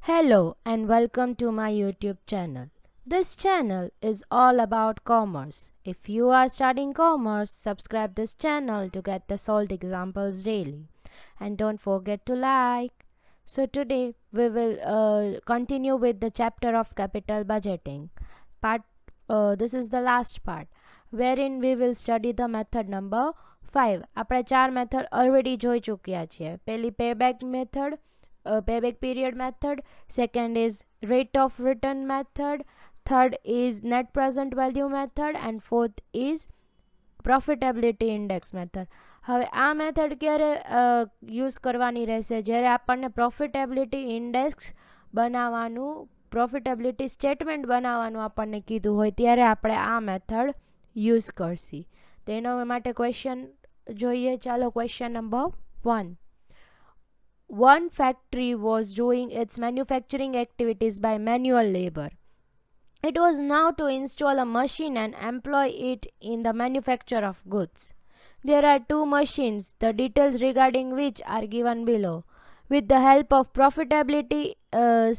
Hello and welcome to my YouTube channel. This channel is all about commerce. If you are studying commerce, subscribe this channel to get the solved examples daily. And don't forget to like. So today we will continue with the chapter of capital budgeting. This is the last part wherein we will study the method number 5. આપણે ચાર method already જોઈ ચૂક્યા છીએ. પહેલી payback method, payback period method, second is rate of return method, third is net present value method and fourth is profitability index method. હવે આ method ક્યારે use કરવાની રહેશે? જ્યારે આપણને પ્રોફિટેબિલિટી ઇન્ડેક્સ બનાવવાનું, પ્રોફિટેબિલિટી સ્ટેટમેન્ટ બનાવવાનું આપણને કીધું હોય ત્યારે આપણે આ મેથડ યુઝ કરશી. તેના માટે ક્વેશ્ચન જોઈએ. ચાલો, question number 1. One factory was doing its manufacturing activities by manual labor. It was now to install a machine and employ it in the manufacture of goods. There are two machines, the details regarding which are given below. With the help of profitability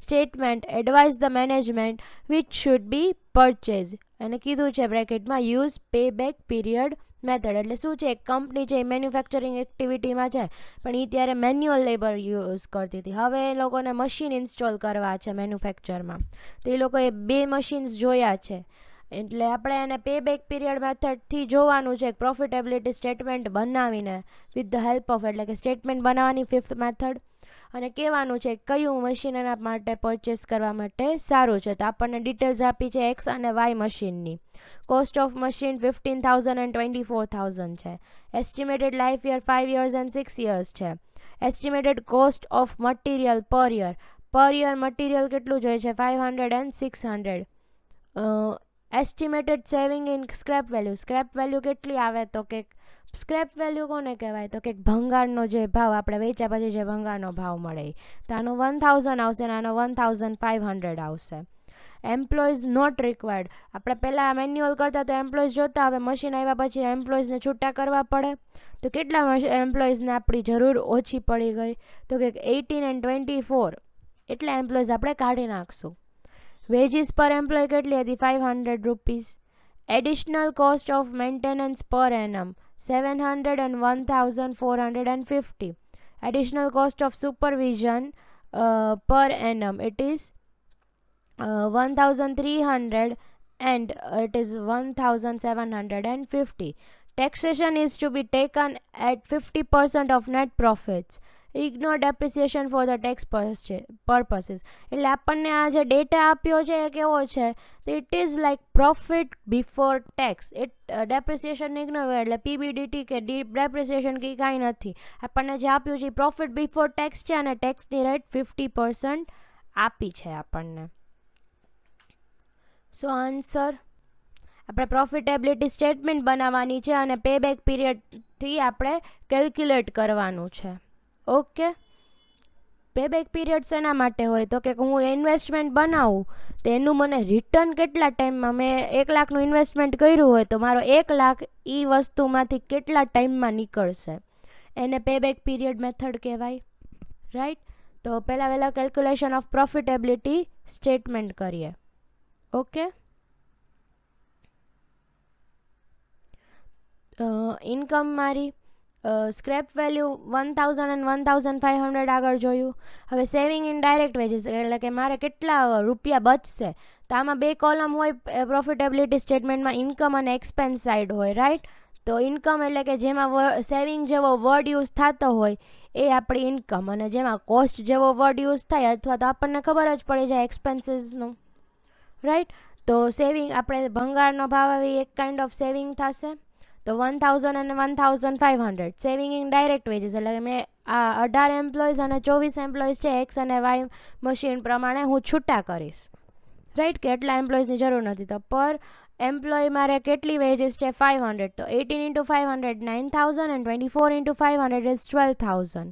statement, advise the management which should be purchased. અને કીધું છે બ્રેકેટમાં use payback period method. એટલે શું છે? એક company છે, manufacturing એક્ટિવિટીમાં છે, પણ એ ત્યારે મેન્યુઅલ લેબર યુઝ કરતી હતી. હવે એ લોકોને મશીન ઇન્સ્ટોલ કરવા છે મેન્યુફેક્ચરમાં, તો એ લોકોએ બે મશીન્સ જોયા છે. એટલે આપણે એને પે બેક પીરિયડ મેથડથી જોવાનું છે. પ્રોફિટેબિલિટી સ્ટેટમેન્ટ બનાવીને વિથ ધ હેલ્પ ઓફ, એટલે કે સ્ટેટમેન્ટ બનાવવાની ફિફ્થ મેથડ, અને કહેવાનું છે કયું મશીન એના માટે પરચેસ કરવા માટે સારું છે. તો આપણને ડિટેલ્સ આપી છે એક્સ અને વાય મશીનની. કોસ્ટ ઓફ મશીન 15,000 and 24,000 છે. Estimated life year 5 years and 6 years છે. એસ્ટિમેટેડ કોસ્ટ ઓફ મટીરિયલ પર યર મટીરિયલ કેટલું જોઈએ છે? 500 and 600. Estimated saving in scrap value કેટલી આવે? તો કે સ્ક્રેપ વેલ્યુ કોને કહેવાય? તો કે ભંગારનો જે ભાવ, આપણે વેચ્યા પછી જે ભંગારનો ભાવ મળે, તો આનો 1000 આવશે અને આનો 1500 આવશે. Employees not required. આપણે પહેલાં મેન્યુઅલ કરતા તો એમ્પ્લોઈઝ જોતા, હવે મશીન આવ્યા પછી એમ્પ્લોઈઝને છૂટા કરવા પડે. તો કેટલા એમ્પ્લોઈઝને આપણી જરૂર ઓછી પડી ગઈ? તો કે 18 and 24, એટલા એમ્પ્લોઈઝ આપણે કાઢી નાખશું. વેજીસ પર એમ્પ્લોય કેટલી હતી? 500 rupees. Additional cost of maintenance પર annum 700 and 1,450. Additional cost of supervision per annum, it is 1,300 and it is 1,750. Taxation is to be taken at 50% of net profits. Ignore depreciation for the tax purposes. એટલે આપણને આ જે data આપ્યો છે એ કેવો છે? તો it is like profit before tax. Depreciation ignore, એટલે પીબીડીટી કે ડેપ્રિસિએશન કે કાંઈ નથી. આપણને જે આપ્યું છે પ્રોફિટ બિફોર ટેક્સ છે અને ટેક્સની રેટ 50% આપી છે આપણને. સો આન્સર, આપણે પ્રોફિટેબિલિટી સ્ટેટમેન્ટ બનાવવાની છે અને પે બેક પીરિયડથી આપણે કેલ્ક્યુલેટ કરવાનું છે. ઓકે, પે બેક પીરિયડ શેના માટે હોય? તો કે હું ઇન્વેસ્ટમેન્ટ બનાવું તો એનું મને રિટર્ન કેટલા ટાઈમમાં, મેં 1 લાખનું ઇન્વેસ્ટમેન્ટ કર્યું હોય તો મારો 1 લાખ એ વસ્તુમાંથી કેટલા ટાઈમમાં નીકળશે, એને પે બેક પીરિયડ મેથડ કહેવાય. રાઈટ? તો પહેલાં વહેલા કેલ્ક્યુલેશન ઓફ પ્રોફિટેબિલિટી સ્ટેટમેન્ટ કરીએ. ઓકે, ઇન્કમ મારી સ્ક્રેપ વેલ્યુ 1000 and 1,500 આગળ જોયું. હવે સેવિંગ ઇન ડાયરેક્ટ વેજીસ, એટલે કે મારે કેટલા રૂપિયા બચશે. તો આમાં બે કોલમ હોય પ્રોફિટેબિલિટી સ્ટેટમેન્ટમાં, ઇન્કમ અને એક્સપેન્સ સાઇડ હોય. રાઈટ? તો ઇન્કમ એટલે કે જેમાં સેવિંગ જેવો વર્ડ યુઝ થતો હોય એ આપણી ઇન્કમ, અને જેમાં કોસ્ટ જેવો વર્ડ યુઝ થાય અથવા તો આપણને ખબર જ પડી જાય એક્સપેન્સીસનું. રાઈટ? તો સેવિંગ, આપણે ભંગારનો ભાવ આવી એક કાઇન્ડ ઓફ સેવિંગ થશે. તો 1,000 અને 1,500 સેવિંગ ઇન ડાયરેક્ટ વેજીસ, એટલે મેં આ 18 એમ્પ્લોઈઝ અને 24 એમ્પ્લોઈઝ છે એક્સ અને વાય મશીન પ્રમાણે હું છૂટા કરીશ. રાઈટ? કે એટલા એમ્પ્લોઈઝની જરૂર નથી. તો પર એમ્પ્લોય મારે કેટલી વેજીસ છે? 500. તો 18 into 500 9,000 and 24 into 500 is 12,000.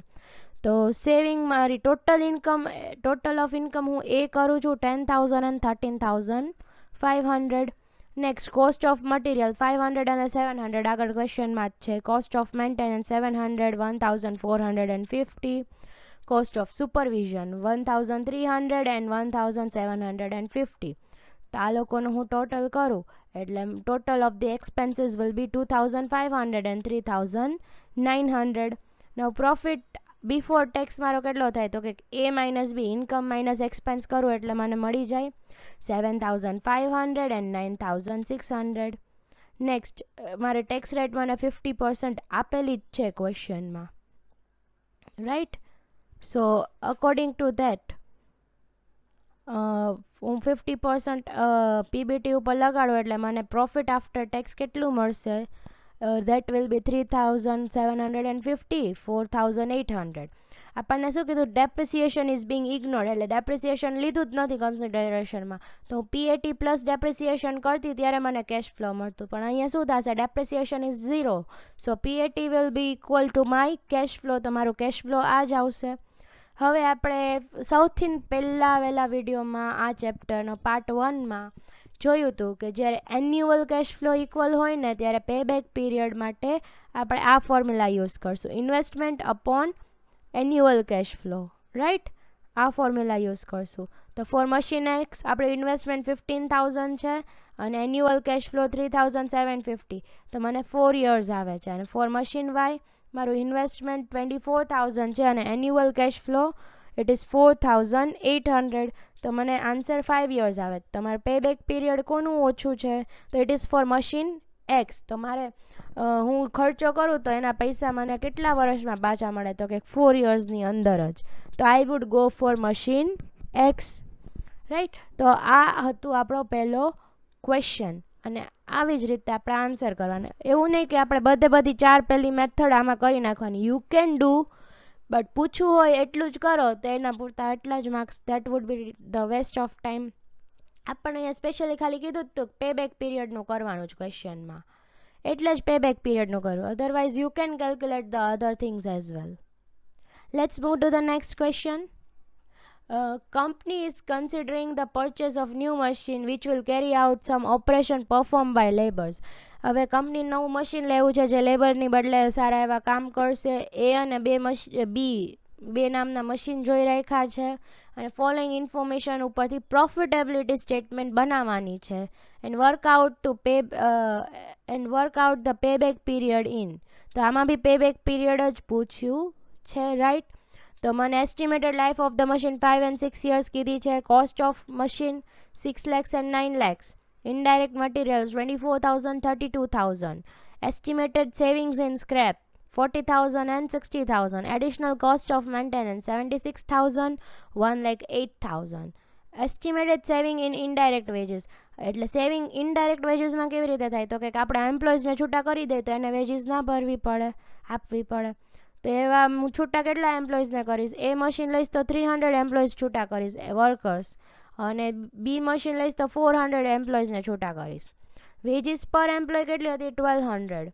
તો સેવિંગ મારી total income, total of income હું એ કરું છું 10,000 and 13,500. Next, cost of material 500 અને 700 આગળ ક્વેશ્ચનમાં જ છે. Cost of maintenance 700, 1,450. Cost of supervision 1300 and 1750. તો આ લોકોનું હું ટોટલ કરું એટલે total of the expenses will B 2500 and 3900. નવ પ્રોફિટ બિફોર ટેક્સ મારો કેટલો થાય તો કે A minus B income minus expense કરું એટલે મને મળી જાય 7500 એન્ડ 9600. નેક્સ્ટ મારે ટેક્સ રેટ મને 50% આપેલી જ છે ક્વેશ્ચનમાં, right. So according to that હું 50% પીબીટી ઉપર લગાડું એટલે મને પ્રોફિટ આફ્ટર ટેક્સ કેટલું મળશે? That will be 3750, 4800. આપણને શું કીધું? ડેપ્રિસિએશન ઇઝ બિંગ ઇગ્નોર્ડ, એટલે ડેપ્રિસિએશન લીધું જ નથી કન્સિડરેશનમાં. તો પીએટી પ્લસ ડેપ્રિસિએશન કરતી ત્યારે મને કેશ ફ્લો મળતું, પણ અહીંયા શું થશે? Depreciation is 0. So PAT will be equal to my cash flow. તમારું કેશ ફ્લો આ જ આવશે. હવે આપણે સૌથી પહેલા વિડીયોમાં આ ચેપ્ટરનો પાર્ટ 1માં જોયું હતું કે જ્યારે એન્યુઅલ કેશ ફ્લો ઇક્વલ હોય ને ત્યારે પેબેક પીરિયડ માટે આપણે આ ફોર્મ્યુલા યુઝ કરશું, investment upon annual cash flow, right. આ ફોર્મ્યુલા યુઝ કરશું. તો ફોર મશીન એક્સ આપણે ઇન્વેસ્ટમેન્ટ 15000 છે અને એન્યુઅલ કેશ ફ્લો 3750, તો મને 4 years આવે છે. અને ફોર મશીન વાય મારું ઇન્વેસ્ટમેન્ટ 24000 છે અને annual cash flow it is 4800, તો મને આન્સર 5 years આવે. તમારે પેબેક પીરિયડ કોનું ઓછું છે? તો it is four machine x. તો મારે હું ખર્ચો કરું તો એના પૈસા મને કેટલા વર્ષમાં પાછા મળે? તો કે 4 yearsની અંદર જ. તો I would go for machine x, right. તો આ હતું આપણો પહેલો ક્વેશ્ચન અને આવી જ રીતે આપણે આન્સર કરવાના. એવું નહીં કે આપણે બધી 4 પહેલી મેથડ આમાં કરી નાખવાની. યુ કેન ડુ, બટ પૂછવું હોય એટલું જ કરો તો એના પૂરતા એટલા જ marks. That would be the waste of time. આપણને અહીંયા સ્પેશિયલી ખાલી કીધું હતું પેબેક પીરિયડનું કરવાનું જ ક્વેશ્ચનમાં, એટલે જ પેબેક પીરિયડનું કરવું. Otherwise you can calculate the other things as well. Let's move to the next question. Company is considering the purchase of new machine which will carry out some operation performed by laborers. હવે company નવું machine લેવું છે જે લેબરની બદલે સારા એવા કામ કરશે. એ અને બે નામના મશીન જોઈ રાખ્યા છે અને ફોલોઈંગ ઇન્ફોર્મેશન ઉપરથી પ્રોફિટેબિલિટી સ્ટેટમેન્ટ બનાવવાની છે and work out the payback period in. તો આમાં બી પેબેક પીરિયડ જ પૂછ્યું છે, રાઈટ. તો મને estimated life of the machine 5 and 6 years કીધી છે. Cost of machine 6 lakhs and 9 lakhs. Indirect materials 24,000, 32,000. Estimated savings in scrap 40,000 and 60,000. Additional cost of maintenance 76,000, 1,08,000. Estimated saving in indirect veggies, એટલે saving indirect વેજીસમાં કેવી રીતે થાય? તો કે આપણે એમ્પ્લોઈઝને છૂટા કરી દઈએ તો એને વેજીસ ના ભરવી પડે, આપવી પડે. તો એવા હું છૂટા કેટલા એમ્પ્લોઈઝને કરીશ? એ મશીન લઈશ તો 300 એમ્પ્લોઈઝ છૂટા કરીશ, વર્કર્સ. અને બી મશીન લઈશ તો 400 એમ્પ્લોઈઝને છૂટા કરીશ. વેજીસ પર એમ્પ્લોય કેટલી હતી? 1200.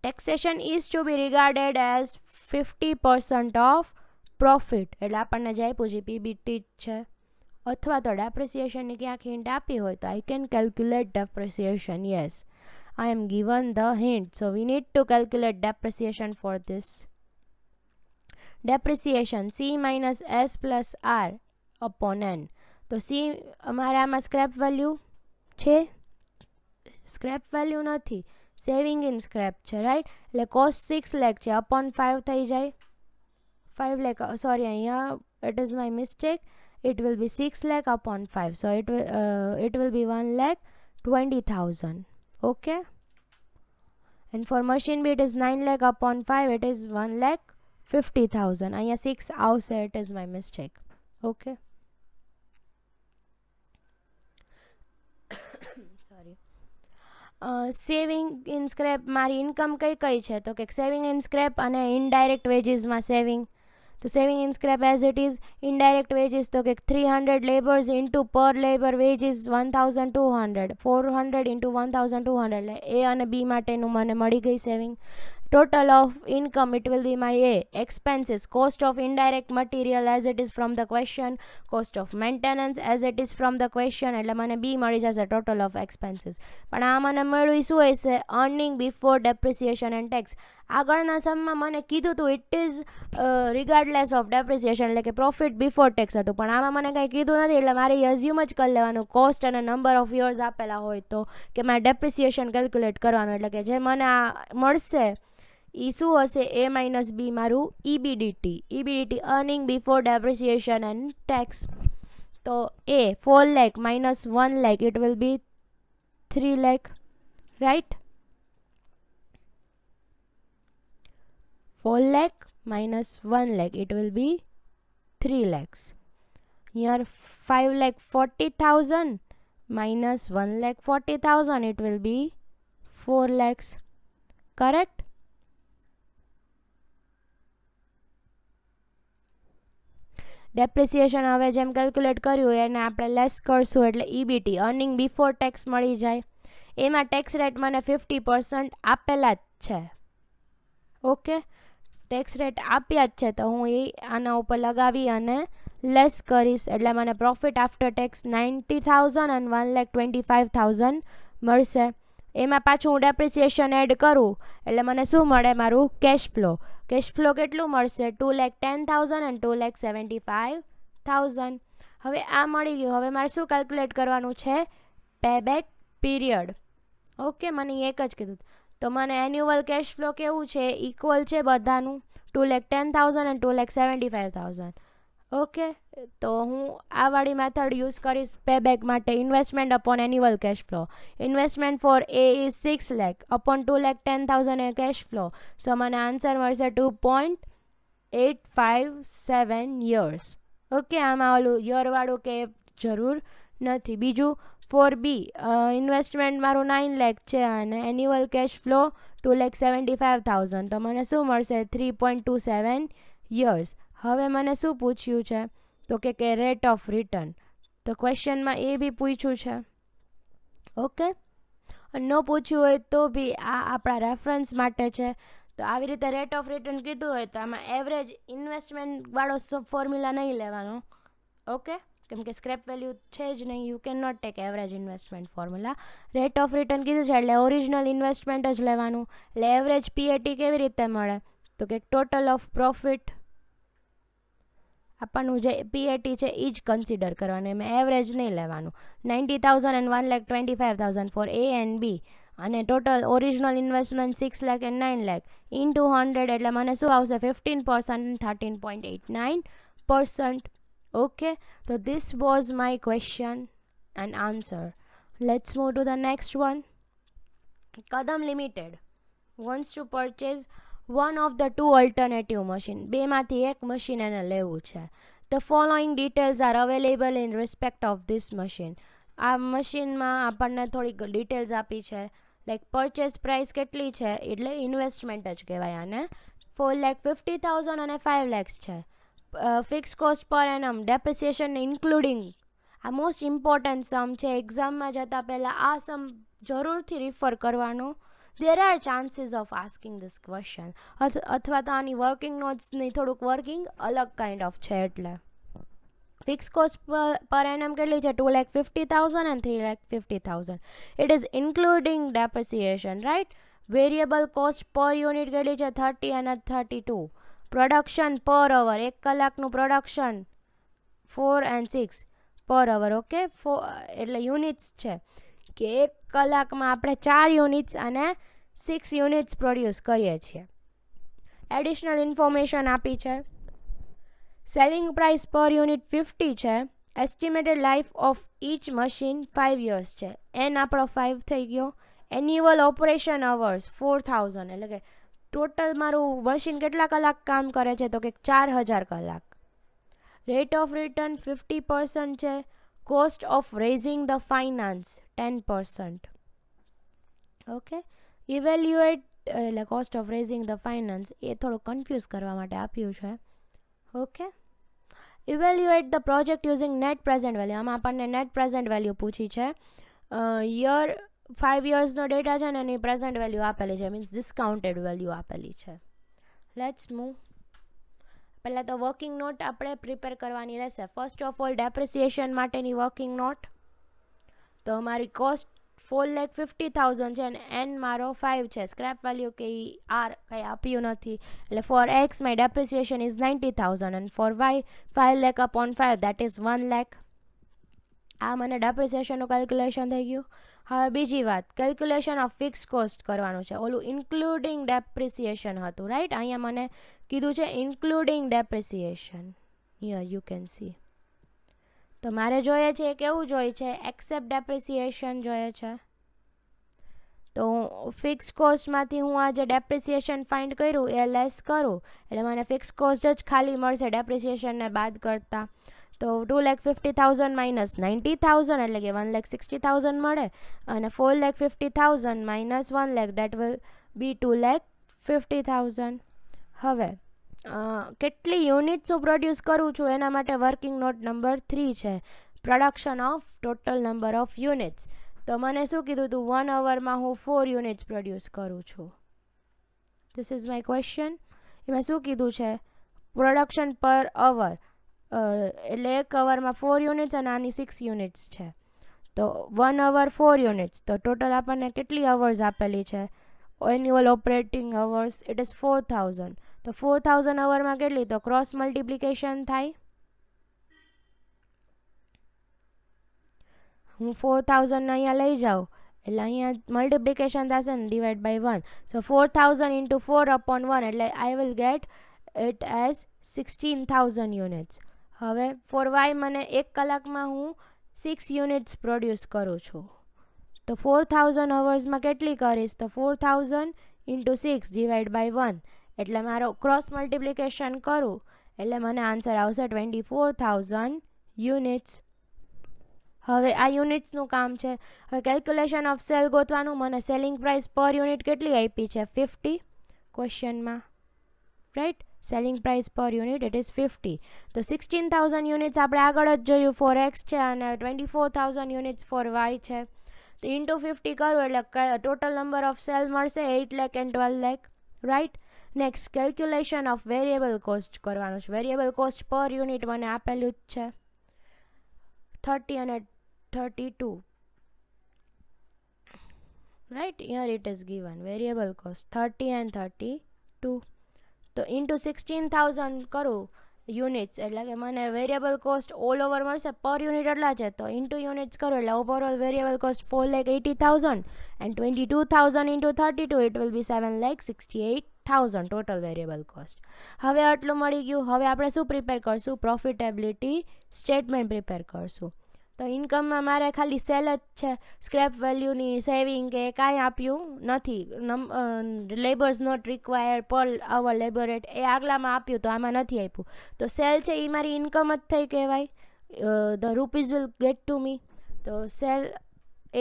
Taxation is to be regarded as 50% of profit, એટલે આપણને જે આપ્યું છે પીબીટી જ છે. અથવા તો ડેપ્રિસિએશનની ક્યાંક હિન્ટ આપી હોય તો I can calculate depreciation. Yes, I am given the hint, so we need to calculate depreciation for this. Depreciation C minus S plus R upon N. તો સી અમારે આમાં સ્ક્રેપ વેલ્યુ છે? સ્ક્રેપ વેલ્યુ નથી, saving in scrap છે, right. એટલે cost 6 lakh છે, upon 5 થઈ જાય 5 lakh. સોરી, અહીંયા it is my mistake. It will be 6 lakh upon 5. So it will be 1,20,000. Okay. And for machine B it is 9 lakh upon 5. It is 1,50,000. Aya 6 આવશે. It is my mistake. Okay. Sorry. Saving in scrap મારી income કઈ છે? તો કે saving in scrap અને indirect વેજીસમાં saving. તો saving in scrap as it is. Indirect veggies તો કે 300 લેબર્સ ઇન્ટુ પર લેબર વેજીસ 1,200. 400 ઇન્ટુ 1,200 એટલે એ અને બી માટેનું મને મળી ગઈ saving. Total of income, it will be my A. Expenses, cost of indirect material as it is from the question, cost of maintenance as it is from the question, એટલે મને B મળી જશે total of expenses. પણ આ મને મળ્યું શું હશે? earning before depreciation and tax. આગળના સમમાં મને કીધું હતું ઇટ ઇઝ રિગાર્ડલેસ ઓફ ડેપ્રિસિએશન, એટલે કે પ્રોફિટ બિફોર ટેક્સ હતું, પણ આમાં મને કંઈ કીધું નથી, એટલે મારે એઝ્યુમ જ કરી લેવાનું કોસ્ટ અને નંબર ઓફ યર્સ આપેલા હોય તો કે મારે ડેપ્રિસિએશન કેલ્ક્યુલેટ કરવાનું, એટલે કે જે મને આ મળશે એ શું હશે? A માઇનસ B મારું EBDT earning before depreciation and tax. તો A 4 lakh minus 1 lakh, it will be 3 lakh, right? 4 lakh minus 1 lakh, it will be 3 lakhs. Here 5 lakh 40,000 minus 1 lakh 40,000, it will be 4 lakhs. Correct? Depreciation હવે જેમ calculate કર્યું એને આપણે less કરશું એટલે EBT earning before tax મળી જાય. એમાં ટેક્સ રેટ મને 50% આપેલા જ છે. ઓકે, ટેક્સ રેટ આપ્યા જ છે તો હું એ આના ઉપર લગાવી અને લેસ કરીશ એટલે મને પ્રોફિટ આફ્ટર ટેક્સ 90,000 અને 1,25,000 મળશે. એમાં પાછું હું ડેપ્રિસિએશન એડ કરું એટલે મને શું મળે? મારું કેશ ફ્લો કેટલું મળશે? 2,10,000 અને 2,75,000. હવે આ મળી ગયું. હવે મારે શું કેલ્ક્યુલેટ કરવાનું છે? પેબેક પીરિયડ. ઓકે, મને એક જ કીધું તો મને એન્યુઅલ કેશ ફ્લો કેવું છે? ઇક્વલ છે બધાનું 2,10,000 અને 2,75,000. ઓકે, તો હું આ વાળી મેથડ યુઝ કરીશ પેબેક માટે. Investment upon annual cash flow. Investment for A is 6 lakh upon 2,10,000 એ કેશ ફ્લો. સો મને આન્સર મળશે 2.857 years. ઓકે, આમાં ઓલું યરવાળું કે જરૂર નથી. બીજું ફોર બી ઇન્વેસ્ટમેન્ટ મારું 9 lakh છે અને એન્યુઅલ કેશ ફ્લો 2,75,000, તો મને શું મળશે? 3.27 years. હવે મને શું પૂછ્યું છે? તો કે રેટ ઓફ રિટર્ન. તો ક્વેશ્ચનમાં એ બી પૂછ્યું છે. ઓકે, ન પૂછ્યું હોય તો બી આ આપણા રેફરન્સ માટે છે. તો આવી રીતે રેટ ઓફ રિટર્ન કીધું હોય તો આમાં એવરેજ ઇન્વેસ્ટમેન્ટ વાળો ફોર્મ્યુલા નહીં લેવાનો. ઓકે, કેમ કે સ્ક્રેપ વેલ્યુ છે જ નહીં. You can not take average investment formula. Rate of return કીધું છે એટલે ઓરિજિનલ ઇન્વેસ્ટમેન્ટ જ લેવાનું. એટલે એવરેજ PAT કેવી રીતે મળે? તો કે ટોટલ ઓફ પ્રોફિટ આપણનું જે PAT છે એ જ કન્સિડર કરવાનું, એમાં એવરેજ નહીં લેવાનું. 90,000 and 1,25,000 for A and B અને total original investment 6 lakh and 9 lakh into 100 એટલે મને શું આવશે? 15% and 13.89%. Okay, so this was my question and answer. Let's move to the next one. Kadam Limited wants to purchase one of the two alternative machine. બેમાંથી એક machine એને લેવું છે. The following details are available in respect of this machine. આ મશીનમાં આપણને થોડીક details આપી છે. લાઈક પરચેસ પ્રાઇસ કેટલી છે? એટલે ઇન્વેસ્ટમેન્ટ જ કહેવાય આને. 4,50,000 અને 5 lakhs છે. ફિક્સ કોસ્ટ પર એનમ ડેપ્રિસિએશન ઇન્ક્લુડિંગ. આ મોસ્ટ ઇમ્પોર્ટન્ટ સમ છે. એક્ઝામમાં જતાં પહેલાં આ સમ જરૂરથી રિફર કરવાનો. There are chances of asking this question. અથવા તો આની વર્કિંગ નોટ્સની થોડુંક વર્કિંગ અલગ કાઇન્ડ ઓફ છે. એટલે ફિક્સ કોસ્ટ પર એનમ કેટલી છે? 2,50,000 and 3,50,000. It is including depreciation, right? Variable cost પર યુનિટ કેટલી છે? 30 અને 32. પ્રોડક્શન પર અવર, 1 કલાકનું પ્રોડક્શન 4 and 6 પર અવર. ઓકે, એટલે યુનિટ્સ છે કે 1 કલાકમાં આપણે 4 યુનિટ્સ અને 6 યુનિટ્સ પ્રોડ્યુસ કરીએ છીએ. એડિશનલ ઇન્ફોર્મેશન આપી છે. સેલિંગ પ્રાઇસ પર યુનિટ 50 છે. Estimated life of each machine 5 years છે. એન આપણો 5 થઈ ગયો. એન્યુઅલ ઓપરેશન અવર્સ 4,000, એટલે કે ટોટલ મારું મશીન કેટલા કલાક કામ કરે છે? તો કે 4,000 કલાક. રેટ ઓફ રિટર્ન 50% છે. Cost of raising the finance 10%. Okay, evaluate એટલે cost of raising the finance એ થોડું કન્ફ્યુઝ કરવા માટે આપ્યું છે. Okay, evaluate the project using net present value. આમાં આપણને નેટ પ્રેઝન્ટ વેલ્યુ પૂછી છે. યર 5 યર્સનો ડેટા છે ને એની પ્રેઝન્ટ વેલ્યુ આપેલી છે, મીન્સ ડિસ્કાઉન્ટેડ વેલ્યુ આપેલી છે. Let's move. પહેલાં તો વર્કિંગ નોટ આપણે પ્રિપેર કરવાની રહેશે. ફર્સ્ટ ઓફ ઓલ ડેપ્રિસિએશન માટેની વર્કિંગ નોટ. તો મારી કોસ્ટ 4,50,000 છે અને એન મારો 5 છે. સ્ક્રેપ વેલ્યુ કે આર કંઈ આપ્યું નથી, એટલે for X my depreciation is 90,000 and for Y 5 lakh upon 5 that is 1 lakh. આ મને ડેપ્રિસિએશનનું કેલ્ક્યુલેશન થઈ ગયું. હવે બીજી વાત, કેલ્ક્યુલેશન ઓફ ફિક્સ કોસ્ટ કરવાનું છે. ઓલું ઇન્ક્લુડિંગ ડેપ્રિસિએશન હતું, રાઈટ? અહીંયા મને કીધું છે including depreciation. Here you can see. તો મારે જોઈએ છે કેવું જોઈએ છે, એક્સેપ્ટ ડેપ્રિસિએશન જોઈએ છે. તો ફિક્સ કોસ્ટમાંથી હું આ જે ડેપ્રિસિએશન ફાઇન્ડ કર્યું એ લેસ કરું એટલે મને ફિક્સ કોસ્ટ જ ખાલી મળશે ડેપ્રિસિએશનને બાદ કરતાં. તો 2,50,000 માઇનસ 90,000 એટલે કે 1,60,000 મળે અને 4,50,000 minus 1 lakh that will be 2,50,000. હવે કેટલી યુનિટ્સ હું પ્રોડ્યુસ કરું છું એના માટે વર્કિંગ નોટ નંબર 3 છે, production of total number of units. તો મને શું કીધું હતું, 1 અવરમાં હું 4 યુનિટ્સ પ્રોડ્યુસ કરું છું. This is my question. એમાં શું કીધું છે, પ્રોડક્શન પર અવર, એટલે 1 અવરમાં 4 યુનિટ્સ અને આની 6 યુનિટ્સ છે. તો 1 અવર 4 યુનિટ્સ, તો ટોટલ આપણને કેટલી અવર્સ આપેલી છે, annual operating hours it is 4,000. તો 4,000 અવરમાં કેટલી, તો ક્રોસ મલ્ટિપ્લિકેશન થાય. હું 4,000 અહીંયા લઈ જાઉં એટલે અહીંયા મલ્ટિપ્લિકેશન થશે ને divide by 1. So 4,000 into 4 upon 1 એટલે I will get it as 16,000 units. હવે ફોર વાય મને 1 કલાકમાં હું 6 યુનિટ્સ પ્રોડ્યુસ કરું છું. તો 4,000 અવર્સમાં કેટલી કરીશ, તો 4,000 ઇન્ટુ 6 ડિવાઈડ બાય 1 એટલે મારો ક્રોસ મલ્ટિપ્લિકેશન કરું એટલે મને આન્સર આવશે 24,000 યુનિટ્સ. હવે આ યુનિટ્સનું કામ છે. હવે કેલ્ક્યુલેશન ઓફ સેલ ગોતવાનું. મને સેલિંગ પ્રાઇસ પર યુનિટ કેટલી આપી છે, 50 ક્વેશ્ચનમાં, રાઈટ? સેલિંગ પ્રાઇસ પર યુનિટ ઇટ ઇઝ 50. તો 16,000 યુનિટ્સ આપણે આગળ જ જોયું ફોર એક્સ છે અને 24,000 યુનિટ્સ ફોર વાય છે. તો ઇન્ટુ 50 કરું એટલે ટોટલ નંબર ઓફ સેલ મળશે 8 lakh and 12 lakh, right? Next calculation of variable cost કરવાનું છે. વેરિયેબલ કોસ્ટ પર યુનિટ મને આપેલું જ છે 30 અને 32, right? Here it is given variable cost 30 and 32. તો ઇન્ટુ 16,000 કરું યુનિટ્સ એટલે કે મને વેરિયેબલ કોસ્ટ ઓલ ઓવર મળશે પર યુનિટ એટલા છે. તો ઇન્ટુ યુનિટ્સ કરું એટલે overall variable cost 4,80,000 and 22,000 into 32 it will be 7,68,000 total variable cost. હવે આટલું મળી ગયું. હવે આપણે શું પ્રિપેર કરશું, પ્રોફિટેબિલિટી સ્ટેટમેન્ટ પ્રિપેર કરશું. તો ઇન્કમમાં મારે ખાલી સેલ જ છે, સ્ક્રેપ વેલ્યુની સેવિંગ કે કાંઈ આપ્યું નથી. લેબર્સ નોટ રિક્વાયર્ડ પર અવર લેબર રેટ એ આગલામાં આપ્યું તો આમાં નથી આપ્યું. તો સેલ છે એ મારી ઇન્કમ જ થઈ કહેવાય. The rupees will get to me. તો સેલ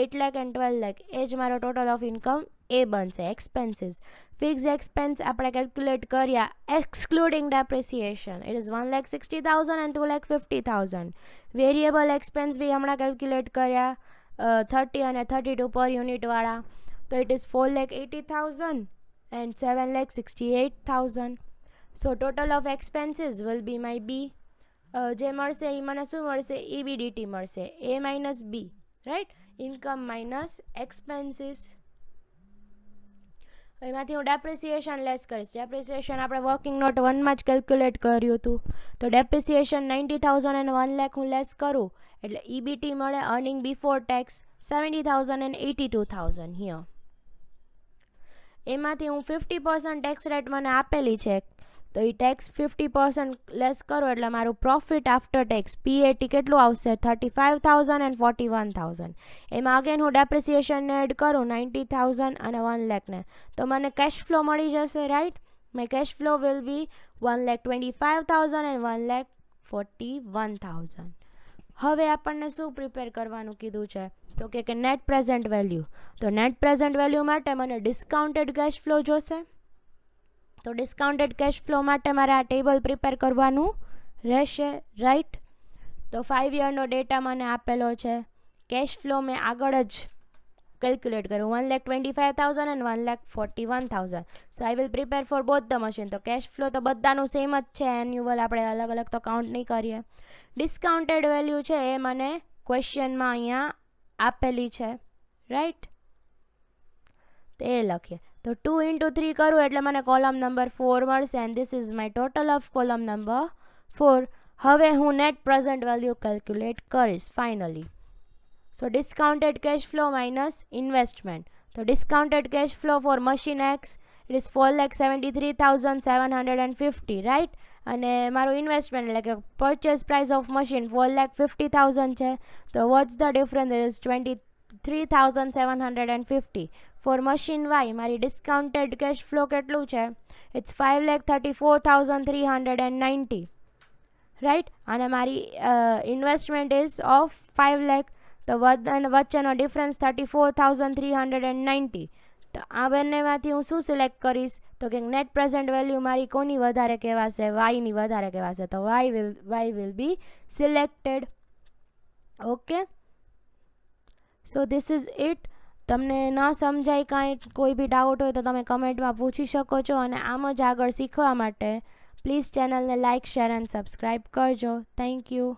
8 લાખ એન્ડ 12 લાખ એ જ મારો ટોટલ ઓફ ઇન્કમ એ બનશે. એક્સપેન્સીસ, ફિક્સ એક્સપેન્સ આપણે કેલ્ક્યુલેટ કર્યા excluding depreciation it is 1,60,000 and 2,50,000. Variable expense B હમણાં કેલ્ક્યુલેટ કર્યા 30 અને 32 પર યુનિટવાળા, તો it is 4,80,000 and 7,68,000. So total of expenses will be my B. જે મળશે એ મને શું મળશે, EBDT મળશે, એ માઇનસ બી, રાઈટ? Income minus expenses. એમાંથી હું ડેપ્રિસિએશન લેસ કરીશ. ડેપ્રિસિએશન આપણે વર્કિંગ નોટ 1માં જ કેલ્ક્યુલેટ કર્યું હતું. તો ડેપ્રિસિએશન 90,000 એન્ડ 1 લાખ હું લેસ કરું એટલે EBT મળે, earning before tax 70,000 and 82,000 here. એમાંથી હું 50% ટેક્સ રેટ મને આપેલી છે તો એ ટેક્સ 50% લેસ કરો એટલે મારું પ્રોફિટ આફ્ટર ટેક્સ PAT કેટલું આવશે, 35,000 એન્ડ 41,000. એમાં અગેન હું ડેપ્રિસિએશનને એડ કરું 90,000 અને 1 લાખને તો મને કેશ ફ્લો મળી જશે, right? My cash flow will be 1,25,000 and 1,41,000. હવે આપણને શું પ્રિપેર કરવાનું કીધું છે, તો કે નેટ પ્રેઝન્ટ વેલ્યુ. તો નેટ પ્રેઝન્ટ વેલ્યુ માટે મને ડિસ્કાઉન્ટેડ કેશ ફ્લો જોશે. તો ડિસ્કાઉન્ટેડ કેશ ફ્લો માટે મારે આ ટેબલ પ્રિપેર કરવાનું રહેશે, રાઈટ? તો 5 યરનો ડેટા મને આપેલો છે. કેશ ફ્લો મેં આગળ જ calculate કરું 1,25,000 and 1,41,000. So I will prepare for both the machine. તો કેશ ફ્લો તો બધાનું સેમ જ છે, એન્યુઅલ આપણે અલગ અલગ તો કાઉન્ટ નહીં કરીએ. ડિસ્કાઉન્ટેડ વેલ્યુ છે એ મને ક્વેશ્ચનમાં અહીંયા આપેલી છે, રાઈટ? તો એ લખીએ. તો 2 into 3 કરું એટલે મને કોલમ નંબર 4 મળશે, and this is my total of column number 4. હવે હું નેટ પ્રેઝન્ટ વેલ્યુ કેલ્ક્યુલેટ કરીશ finally. So discounted cash flow minus investment. So discounted cash flow for machine X, it is 4,73,750, right? અને મારું investment એટલે કે purchase price of machine 4,50,000 છે. તો what's the difference? It is 23,750. For machine Y મારી discounted cash flow કેટલું છે? It's 5,34,390, right? અને મારી ઇન્વેસ્ટમેન્ટ ઇઝ ઓફ 5 લાખ. તો વચ્ચેનો ડિફરન્સ 34,390. તો આ બંનેમાંથી હું શું સિલેક્ટ કરીશ? તો કે નેટ પ્રેઝન્ટ વેલ્યુ મારી કોની વધારે કહેવાશે? વાયની વધારે કહેવાશે. તો Y will be selected. Okay, so this is it. તમને ન સમજાય કાંઈ, કોઈ બી ડાઉટ હોય તો તમે કમેન્ટમાં પૂછી શકો છો. અને આમ જ આગળ શીખવા માટે પ્લીઝ ચેનલને લાઇક, શેર એન્ડ સબસ્ક્રાઈબ કરજો. Thank you.